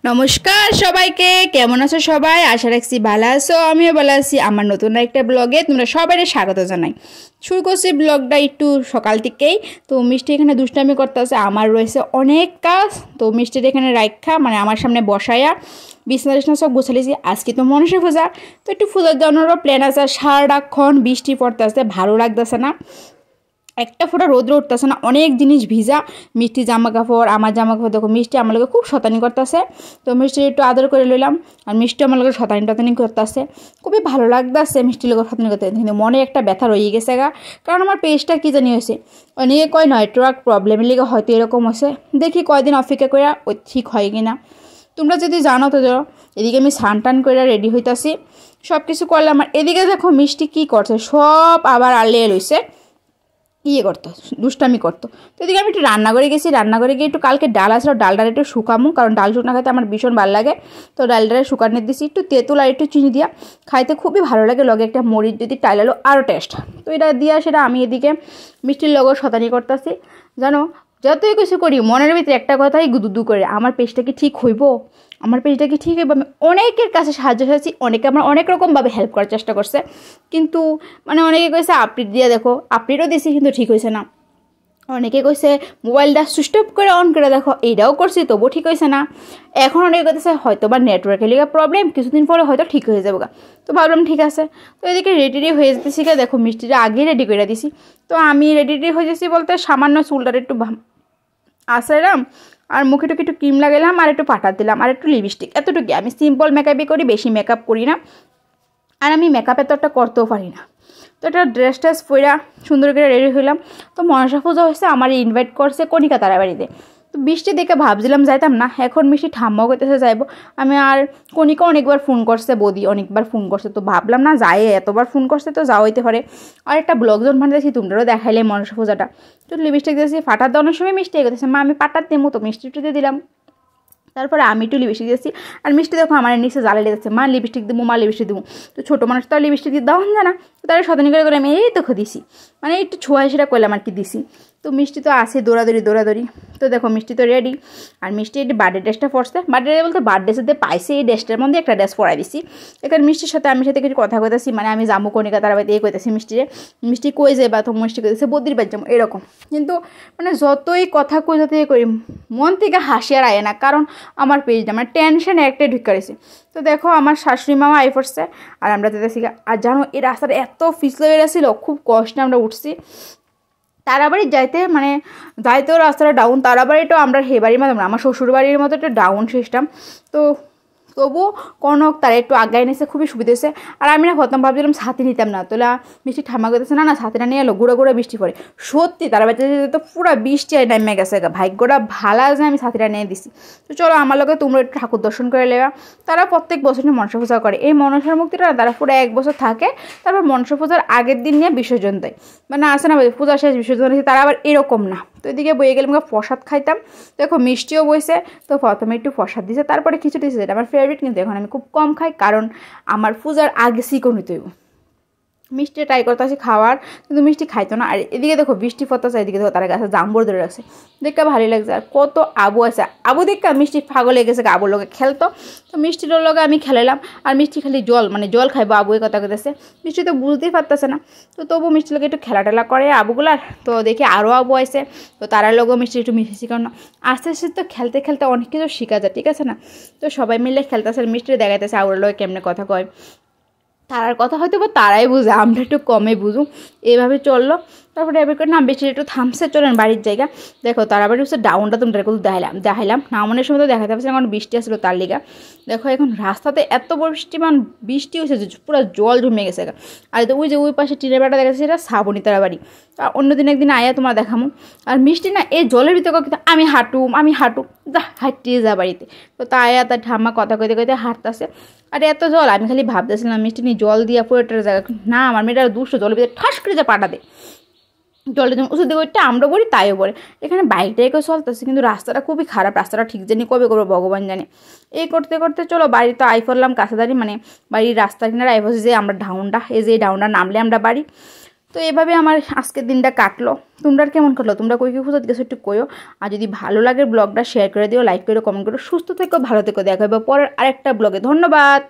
নমস্কার সবাইকে, কেমন আছো সবাই? আশা রাখছি ভালো আছো, আমিও ভালো আছি। আমার নতুন একটা ব্লগে তোমরা সবাই স্বাগত জানাই। শুরু করছি ব্লগটা একটু সকাল থেকেই। তো মিষ্টি এখানে দুষ্টামি করতেছে, আমার রয়েছে অনেক কাজ। তো মিষ্টির এখানে রাখা মানে আমার সামনে বসায়া বিছনা টিছনা সব গোছালিছি। আজকে তো মনসা পূজা, তো একটু পূজার জন্যও প্ল্যান আছে। সারাক্ষণ বৃষ্টি পড়তেছে, ভালো লাগতেছে না, একটা ফোঁটা রোদ্র উঠতেছে না, অনেক জিনিস ভিজা। মিষ্টি জামা কাপড়, আমার জামা কাপড় দেখো। মিষ্টি আমার লোকে খুব শতানি করতেছে, তো মিষ্টি একটু আদর করে লইলাম। আর মিষ্টি আমার লোকের শতানি টতানি করতেছে, খুবই ভালো লাগতেছে মিষ্টির লোকের শতানি করতে। কিন্তু মনে একটা ব্যথা রয়ে গেছে গা, কারণ আমার পেজটা কী জানি হয়েছে। অনেকে কয় নেটওয়ার্ক প্রবলেমের লিগে হয়তো এরকম হয়েছে। দেখি কয়দিন অপেক্ষা করে ওই ঠিক হয় কিনা। তোমরা যদি জানো তো ধরো। এদিকে আমি স্নান টান করে রেডি হইতাছি, সব কিছু করলাম। আর এদিকে দেখো মিষ্টি কী করছে, সব আবার আলিয়ে লইছে, করতো দুষ্টামি করতো। তো এদিকে আমি একটু রান্নাঘরে গেছি, রান্নাঘরে গিয়ে একটু কালকে ডাল আসলো, ডালটা একটু শুকামো, কারণ ডাল শুকনা খাইতে আমার ভীষণ ভালো লাগে। তো ডালটা শুকানো দিয়েছি, একটু তেঁতুল আর একটু চিনি দিয়া খাইতে খুবই ভালো লাগে। লগে একটা মরিচ যদি টাইলালো আরও টেস্ট। তো এটা দিয়া সেটা আমি এদিকে মিষ্টির লগেও শতানি করতেছি। জানো, যতই কিছু করি মনের ভিতরে একটা কথাই গুদুদু করে, আমার পেজটা কি ঠিক হইব, আমার পেজটা কি ঠিক হইব। আমি অনেকের কাছে সাহায্য চাইছি, অনেকে আমার অনেক রকমভাবে হেল্প করার চেষ্টা করছে, কিন্তু মানে অনেকে কইছে আপডেট দিয়ে দেখো, আপডেটও দিয়েছি কিন্তু ঠিক হয়েছে না। অনেকে কইছে মোবাইলটা সুইচ অফ করে অন করে দেখো, এইটাও করছি তবুও ঠিক হয়েছে না। এখন অনেকে কইতেছে হয়তো বা নেটওয়ার্কের লিগে প্রবলেম, কিছুদিন পরে হয়তো ঠিক হয়ে যাবে। তো ভাবলাম ঠিক আছে। তো এদিকে রেডি হয়ে যেতেছি, দেখো মিষ্টিটা আগেই রেডি করে দিছি। তো আমি রেডি হয়ে যাচ্ছি বলতে সামান্য চুলটার একটু আসাইলাম, আর মুখে টুকে একটু ক্রিম লাগাইলাম, আর একটু পাটা দিলাম, আর একটু লিপস্টিক, এতটুকু। আমি সিম্পল মেকআপই করি, বেশি মেকআপ করি না। আর আমি মেকআপ এতটা করতেও পারি না। তো একটা ড্রেস ট্রেস পরা সুন্দর করে রেডি হইলাম। তো মনসা পূজা হয়েছে, আমার ইনভাইট করছে কণিকা তারা বাড়িতে। তো বৃষ্টি দেখে ভাবছিলাম যাইতাম না, এখন মিষ্টি ঠাম্মাও করতেছে যাইব। আমি আর কণিকা অনেকবার ফোন করছে, বৌদি অনেকবার ফোন করছে, তো ভাবলাম না যাই, এতবার ফোন করছে তো যাওয়া হইতে পারে। আর একটা ব্লগ যখন বানাতেছি তোমরাও দেখাইলে মনসা পূজাটা। তো লিপস্টিক দিয়েছি, ফাটার দেওয়ার সময় মিষ্টি করতেছে, মা আমি পাটার দেবো, তো মিষ্টিটা দিয়ে দিলাম। তারপরে আমি একটু লিপস্টিক দিয়েছি, আর মিষ্টি দেখো আমার নিচে জ্বালে লেগেছে, মা লিপস্টিক দেবো, মা লিপস্টিক দেবো। তো ছোটো মানুষ তো আর লিপস্টিক দিয়ে দেওয়া যায় না, তো তারা শতানি করে আমি এই দেখো দিছি, মানে একটু ছোঁয়া সেটা করলাম আর কি দিছি। তো মিষ্টি তো আসে দৌড়াদৌড়ি। তো দেখো মিষ্টি তো রেডি। আর মিষ্টি এই বার্থডে ড্রেসটা পরছে, বার্থডে বলতে বার্থডে সাথে পাইছে, এই ড্রেসটার মধ্যে একটা ড্রেস পরাই দিছি। এখানে মিষ্টির সাথে আমি সাথে কিছু কথা কইতেছি, মানে আমি যাবো কণিকা তারা বাড়িতে এই কইতেছি মিষ্টিরে। মিষ্টি কই যায় বা তো মিষ্টি কইতেছে বদ্রির বাড়ি যাবো এরকম। কিন্তু মানে যতই কথা কই যতই করি মন থেকে হাসি আর আয় না, কারণ আমার পেজটা মানে টেনশন একটাই ঢুকে রয়েছে। তো দেখো আমার শাশুড়ি মামা আই পড়ছে, আর আমরা যেতেছি। আর জানো এই রাস্তাটা এত পিছলে বেড়েছিল, খুব কষ্টে আমরা উঠছি। তারাবাড়ি যাইতেও রাস্তাটা ডাউন, তারাবাড়িটাও আমরা হে বাড়ির মতো, আমার শ্বশুর বাড়ির মতো একটা ডাউন সিস্টেম। তো তবুও কনক তারা একটু আগায় নিয়েছে, খুবই সুবিধা হয়েছে। আর আমি না প্রথম ভাবছিলাম ছাতি নিতাম না, তোলা মিষ্টি ঠাম্মা করতেছে না ছাতিটা নিয়ে এলো, গুঁড়ো গুঁড়ো বৃষ্টি পড়ে। সত্যি তারা বাড়িতে তো পুরো বৃষ্টি নেমে গেছে, ভাগ্যটা ভালো আছে আমি ছাতিটা নিয়ে দিছি। তো চলো আমার লোকে তোমরা একটু ঠাকুর দর্শন করে নেবা। তারা প্রত্যেক বছর মনসা পূজা করে, এই মনসার মুক্তিটা তারা পুরো 1 বছর থাকে, তারপর মনসা পূজার আগের দিন নিয়ে বিসর্জন দেয়। মানে আসে না পূজা শেষ বিসর্জন, তারা আবার এরকম না। তো এদিকে বয়ে গেলাম প্রসাদ খাইতাম, দেখো মিষ্টিও বইছে। তো প্রথমে একটু প্রসাদ দিয়েছে, তারপরে খিচুড়ি দিয়েছে, যেটা আমার ফেভারিট। কিন্তু এখন আমি খুব কম খাই, কারণ আমার পূজার আগে চিকন নিতে হইব। মিষ্টি ট্রাই করতে আসি খাওয়ার, কিন্তু মিষ্টি খাইতো না। আর এদিকে দেখো বৃষ্টি পড়তেছে, এদিকে দেখো তারা গাছে জাম্বর ধরে রাখছে, দেখতে ভালোই লাগছে। আর কত আবু আছে, আবু দেখা মিষ্টি পাগল হয়ে গেছে, আবুর লোকে খেলতো। তো মিষ্টির লোকে আমি খেলাইলাম, আর মিষ্টি খালি জল খাইবো, আবু এই কথা কইতেছে। মিষ্টি তো বুঝতেই পারতেছে না, তো তবু মিষ্টির লোকে একটু খেলা করে আবুগুলার। তো দেখি আরও আবু আছে, তো তারার লোকও মিষ্টি একটু মিষ্টি শিখানো। আস্তে আস্তে তো খেলতে অনেক কিছু শিখা যায়, ঠিক আছে না। তো সবাই মিলে খেলতেছে, মিষ্টি দেখাইতেছে আবুর লোকে কেমনে কথা কয়। তারার কথা হয়তো বা তারাই বুঝে, আমরা একটু কমে বুঝুম। এইভাবে চললো। তারপরে এবার করে না বেশি একটু থামছে, চলেন বাড়ির জায়গা। দেখো তারা বাড়ি হচ্ছে ডাউনটা তোমরা একটু দেখাইলাম নামনের সময় তো দেখাতে পারছি, কারণ বৃষ্টি আসলো তার লিগা। দেখো এখন রাস্তাতে এত বৃষ্টি হয়েছে, পুরো জল জমে গেছে। আর ওই যে ওই পাশে টিনের বাড়িটা দেখাচ্ছে, সেটা শ্রাবণী তারা বাড়ি। আর অন্যদিন একদিন আয়া তোমরা দেখামো। আর মিষ্টি না এই জলের ভিতরে কিন্তু আমি হাঁটু যা হাঁটিয়ে যা বাড়িতে। তো তা আয়া তার ঠাম্মা কথা কইতে হাঁটতেছে। আর এত জল, আমি খালি ভাবতেছিলাম মিষ্টি নিয়ে জল দিয়া পুরোটার জায়গা না, আমার মেয়েটা দুষ্ট জলের ভিতরে ঠাস করে যা পাটা দেয়। জলটা যেমন ওষুধ দিয়ে ওইটা আমরা বলি তাইও বলে। এখানে বাইকটাইকেও চলতেছে, কিন্তু রাস্তাটা খুবই খারাপ, রাস্তাটা ঠিক জানি কবে করবো ভগবান জানে। এই করতে করতে চলো বাড়ি তো আই পড়লাম কাছাদারি, মানে বাড়ির রাস্তার কিনারে আই পড়ছি যে আমরা ডাউনটা, এই যে ডাউনটা নামলে আমরা বাড়ি। তো এভাবে আমার আজকের দিনটা কাটলো। তোমরা কেমন কাটলো? তোমরা কই কী কোথাও গেছো একটু কইও। আর যদি ভালো লাগে ব্লগটা শেয়ার করে দিও, লাইক করে কমেন্ট করো। সুস্থ থেকো, ভালো থেকো, দেখা হবে পরের আরেকটা ব্লগে। ধন্যবাদ।